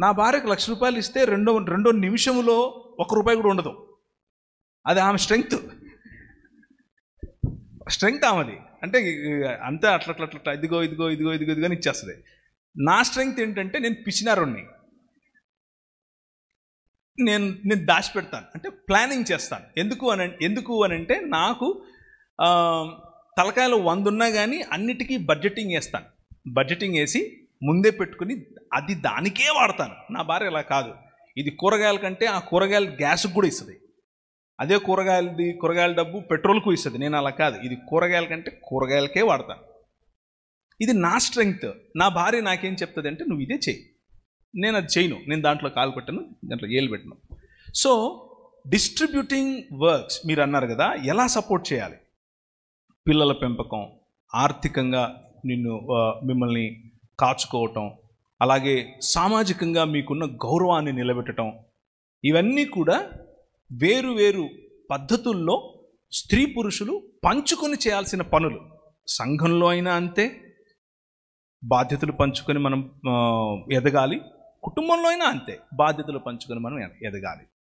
నా భార్యకు ₹1,00,000 ఇస్తే రెండో నిమిషంలో ₹1 కూడా ఉండదు. అది ఆమె స్ట్రెంగ్త్ ఆమెది. అంటే అంతే అట్లా ఇదిగో అని ఇచ్చేస్తుంది. నా స్ట్రెంగ్త్ ఏంటంటే నేను పిచ్చినారుణ్ణి. నేను దాచిపెడతాను, అంటే ప్లానింగ్ చేస్తాను. ఎందుకు అని అంటే నాకు తలకాయలో 100 ఉన్నా కానీ అన్నిటికీ బడ్జెటింగ్ వేస్తాను. బడ్జెటింగ్ వేసి ముందే పెట్టుకుని అది దానికే వాడతాను. నా భార్య అలా కాదు. ఇది కూరగాయల కంటే ఆ కూరగాయల గ్యాస్కి కూడా ఇస్తుంది. అదే కూరగాయల డబ్బు పెట్రోల్కు ఇస్తుంది. నేను అలా కాదు. ఇది కూరగాయల కంటే కూరగాయలకే వాడతాను. ఇది నా స్ట్రెంగ్త్. నా భార్య నాకేం చెప్తుంది అంటే నువ్వు ఇదే చెయ్యి. నేను అది చేయను. నేను దాంట్లో కాలు పెట్టను, దాంట్లో ఏలు పెట్టను. సో డిస్ట్రిబ్యూటింగ్ వర్క్స్ మీరు అన్నారు కదా, ఎలా సపోర్ట్ చేయాలి? పిల్లల పెంపకం, ఆర్థికంగా మిమ్మల్ని కాచుకోవటం, అలాగే సామాజికంగా మీకున్న గౌరవాన్ని నిలబెట్టడం, ఇవన్నీ కూడా వేరు పద్ధతుల్లో స్త్రీ పురుషులు పంచుకొని చేయాల్సిన పనులు. సంఘంలో అయినా అంతే, బాధ్యతలు పంచుకొని మనం ఎదగాలి. కుటుంబంలో అయినా అంతే, బాధ్యతలు పంచుకొని మనం ఎదగాలి.